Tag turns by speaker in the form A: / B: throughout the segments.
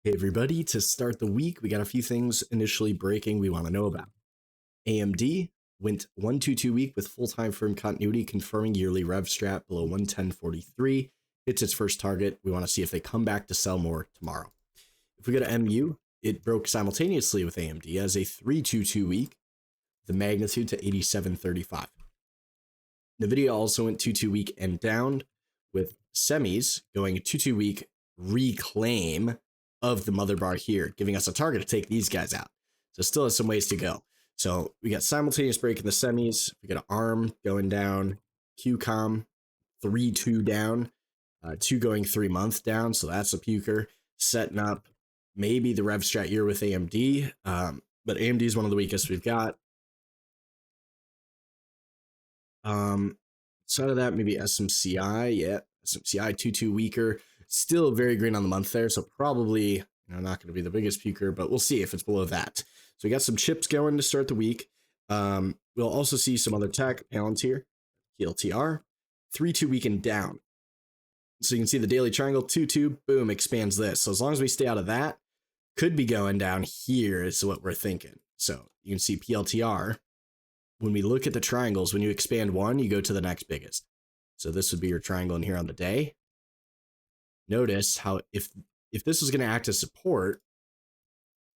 A: Hey everybody, to start the week, we got a few things initially breaking we want to know about. AMD went 122 week with full time firm continuity, confirming yearly rev strat below 110.43. It's its first target. We want to see if they come back to sell more tomorrow. If we go to MU, it broke simultaneously with AMD as a 322 week, the magnitude to 87.35. NVIDIA also went 22 week and down, with semis going 22 week reclaim of the mother bar here, giving us a target to take these guys out. So still has some ways to go. So we got simultaneous break in the semis. We got an ARM going down, QCOM 3-2 down, 2 going 3 month down. So that's a puker. Setting up maybe the rev strat year with AMD. But AMD is one of the weakest we've got. Outside of that, maybe SMCI. Yeah, SMCI 2-2 weaker. Still very green on the month there, so probably not going to be the biggest puker, but we'll see if it's below that. So we got some chips going to start the week. We'll also see some other tech. Palantir, PLTR, 3-2 week and down. So you can see the daily triangle, 2-2, boom, expands this. So as long as we stay out of that, could be going down here is what we're thinking. So you can see PLTR. When we look at the triangles, when you expand one, you go to the next biggest. So this would be your triangle in here on the day. Notice how if this was going to act as support,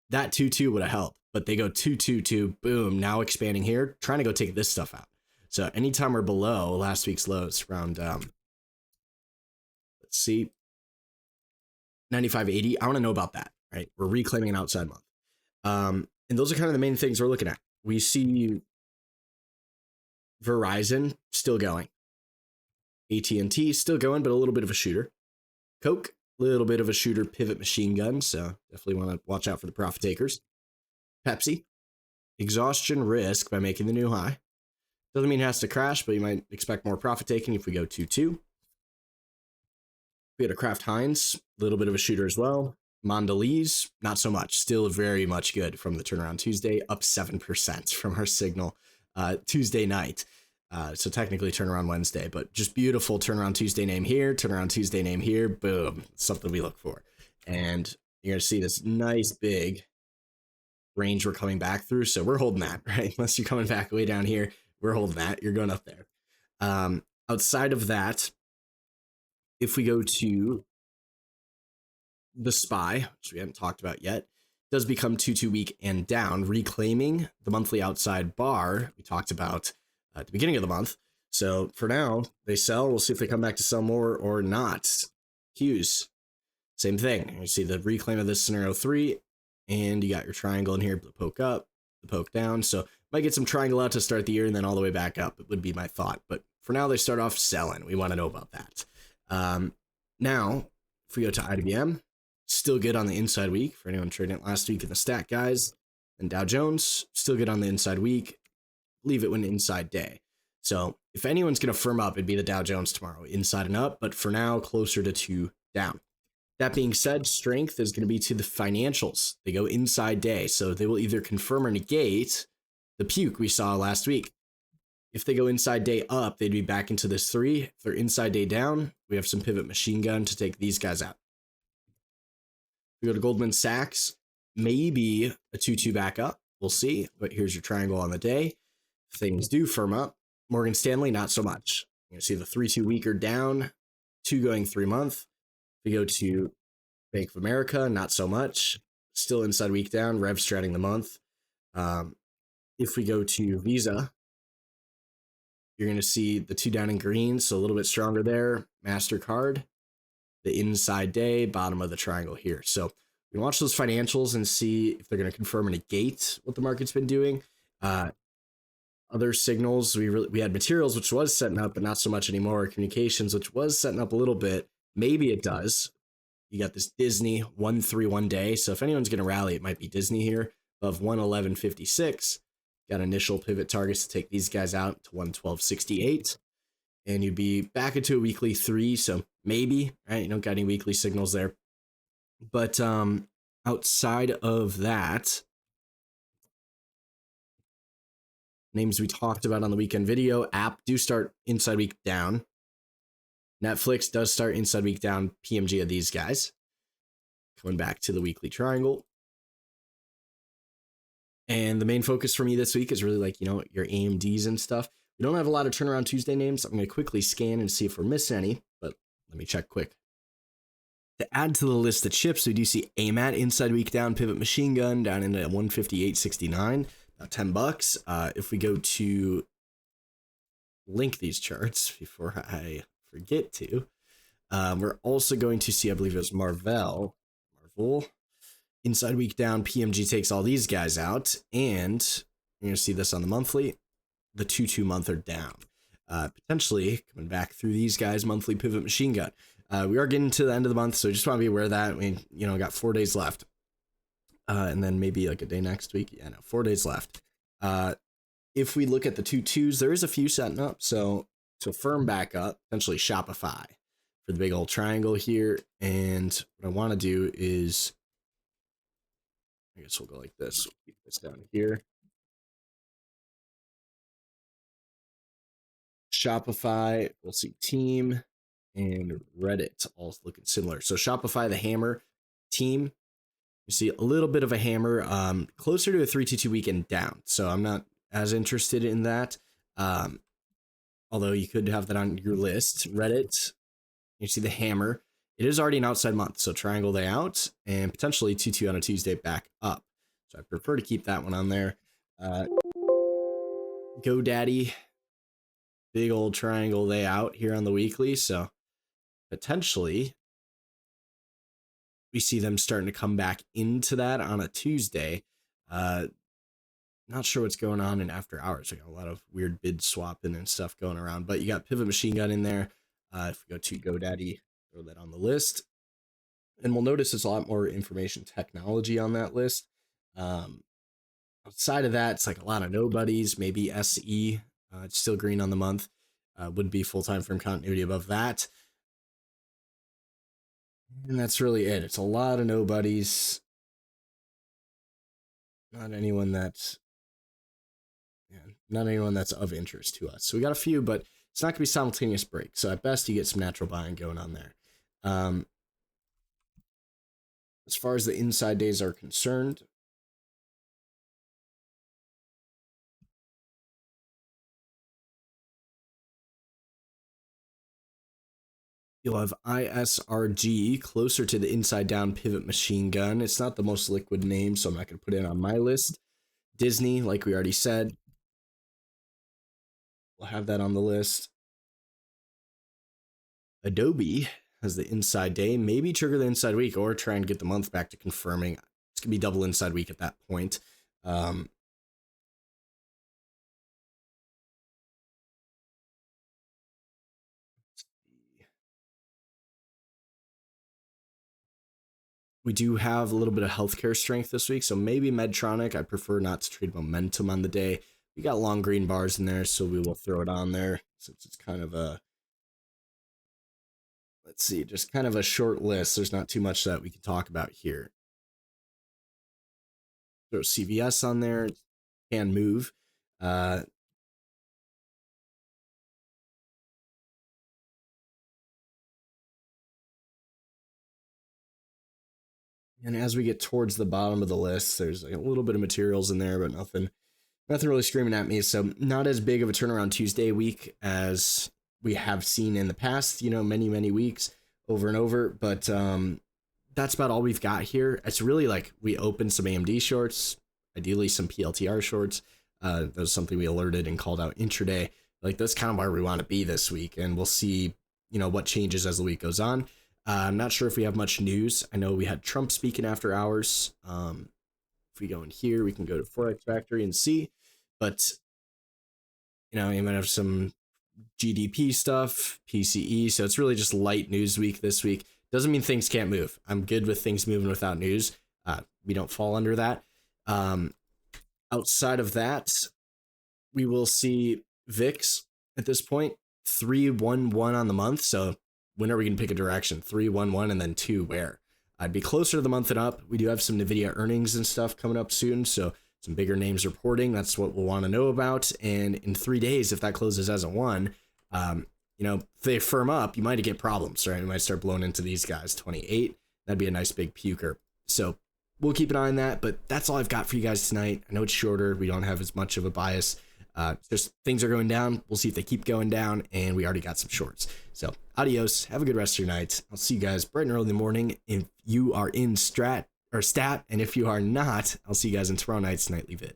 A: that 2-2 would have helped. But they go 2-2-2, boom, now expanding here, trying to go take this stuff out. So anytime we're below last week's lows around, let's see, 95.80, I want to know about that, right? We're reclaiming an outside month. And those are kind of the main things we're looking at. We see Verizon still going. AT&T still going, but a little bit of a shooter. Coke, a little bit of a shooter pivot machine gun, so definitely want to watch out for the profit takers. Pepsi, exhaustion risk by making the new high. Doesn't mean it has to crash, but you might expect more profit taking if we go 2-2. We had a Kraft Heinz, a little bit of a shooter as well. Mondelez, not so much. Still very much good from the turnaround Tuesday, up 7% from our signal Tuesday night. So technically turnaround Wednesday, but just beautiful turnaround Tuesday name here, turnaround Tuesday name here, boom, something we look for. And you're going to see this nice big range we're coming back through. So we're holding that, right? Unless you're coming back way down here, we're holding that. You're going up there. Outside of that, if we go to the SPY, which we haven't talked about yet, does become 2-2 week and down, reclaiming the monthly outside bar we talked about at the beginning of the month. So for now, they sell. We'll see if they come back to sell more or not. Qs, same thing. You see the reclaim of this scenario 3, and you got your triangle in here, the poke up, the poke down. So might get some triangle out to start the year and then all the way back up. It would be my thought. But for now, they start off selling. We want to know about that. Now, if we go to IWM, still good on the inside week for anyone trading it last week in the stack guys. And Dow Jones, still good on the inside week. Leave it when inside day. So if anyone's going to firm up, it'd be the Dow Jones tomorrow, inside and up, but for now, closer to 2 down. That being said, strength is going to be to the financials. They go inside day, so they will either confirm or negate the puke we saw last week. If they go inside day up, they'd be back into this 3. If they're inside day down, we have some pivot machine gun to take these guys out. We go to Goldman Sachs, maybe a 2-2 back up. We'll see, but here's your triangle on the day. Things do firm up. Morgan Stanley, not so much. You see the 3-2 weaker down, 2 going 3 month. We go to Bank of America, not so much. Still inside week down, rev stratting the month. If we go to Visa, you're going to see the 2 down in green, so a little bit stronger there. MasterCard, the inside day, bottom of the triangle here. So we watch those financials and see if they're going to confirm and negate what the market's been doing. Other signals, we had materials, which was setting up, but not so much anymore. Communications, which was setting up a little bit. Maybe it does. You got this Disney 131 day. So if anyone's going to rally, it might be Disney here of 111.56. Got initial pivot targets to take these guys out to 112.68. And you'd be back into a weekly 3. So maybe, right? You don't got any weekly signals there. But outside of that, names we talked about on the weekend video, app do start inside week down. Netflix does start inside week down, PMG of these guys. Coming back to the weekly triangle. And the main focus for me this week is really like, your AMDs and stuff. We don't have a lot of turnaround Tuesday names. I'm going to quickly scan and see if we're missing any, but let me check quick. To add to the list of chips, we do see AMAT inside week down, pivot machine gun down into 158.69, about $10. If we go to link these charts before I forget to, we're also going to see, I believe it was Marvel, inside week down, PMG takes all these guys out, and you're going to see this on the monthly. The 2-2 month are down. Potentially coming back through these guys, monthly pivot machine gun. We are getting to the end of the month, so just want to be aware of that. We, got 4 days left. And then maybe like a day next week. Yeah, no, 4 days left. If we look at the 2-2s, there is a few setting up. So to firm back up, potentially Shopify for the big old triangle here. And what I want to do is, I guess we'll go like this. We'll keep this down here. Shopify, we'll see team, and Reddit all looking similar. So Shopify, the hammer, team, you see a little bit of a hammer, closer to a 3-2 weekend down. So I'm not as interested in that. Although you could have that on your list. Reddit, you see the hammer. It is already an outside month, so triangle they out and potentially 2-2 on a Tuesday back up. So I prefer to keep that one on there. GoDaddy, big old triangle they out here on the weekly. So potentially we see them starting to come back into that on a Tuesday. Not sure what's going on in after hours. We got a lot of weird bid swapping and stuff going around, but you got pivot machine gun in there. If we go to GoDaddy, throw that on the list, and we'll notice there's a lot more information technology on that list. Outside of that, it's like a lot of nobodies, maybe SE. It's still green on the month. Would be full-time firm continuity above that. And that's really it. It's a lot of nobodies. Not anyone that's of interest to us. So we got a few, but it's not going to be simultaneous break. So at best, you get some natural buying going on there. As far as the inside days are concerned, you'll have ISRG closer to the inside down pivot machine gun. It's not the most liquid name, so I'm not going to put it on my list. Disney, like we already said, we'll have that on the list. Adobe has the inside day, maybe trigger the inside week or try and get the month back to confirming. It's going to be double inside week at that point. We do have a little bit of healthcare strength this week, so maybe Medtronic. I prefer not to trade momentum on the day. We got long green bars in there, so we will throw it on there since it's kind of a, let's see, just kind of a short list. There's not too much that we can talk about here. Throw CVS on there, can move. And as we get towards the bottom of the list, there's like a little bit of materials in there, but nothing really screaming at me. So not as big of a turnaround Tuesday week as we have seen in the past, many weeks over and over. But that's about all we've got here. It's really like we opened some AMD shorts, ideally some PLTR shorts. That was something we alerted and called out intraday. Like that's kind of where we want to be this week. And we'll see, what changes as the week goes on. I'm not sure if we have much news. I know we had Trump speaking after hours. If we go in here, we can go to Forex Factory and see. But, you might have some GDP stuff, PCE. So it's really just light news week this week. Doesn't mean things can't move. I'm good with things moving without news. We don't fall under that. Outside of that, we will see VIX at this point, 3-1-1 on the month. So when are we going to pick a direction? 3-1-1 and then 2 where? I'd be closer to the month and up. We do have some NVIDIA earnings and stuff coming up soon, so some bigger names reporting. That's what we'll want to know about. And in 3 days, if that closes as a 1, if they firm up, you might get problems, right? You might start blowing into these guys, 28, That'd be a nice big puker. So we'll keep an eye on that, but that's all I've got for you guys tonight. I know it's shorter. We don't have as much of a bias. Just things are going down. We'll see if they keep going down, and we already got some shorts. So adios. Have a good rest of your night. I'll see you guys bright and early in the morning if you are in stat, and if you are not, I'll see you guys in tomorrow night's nightly vid.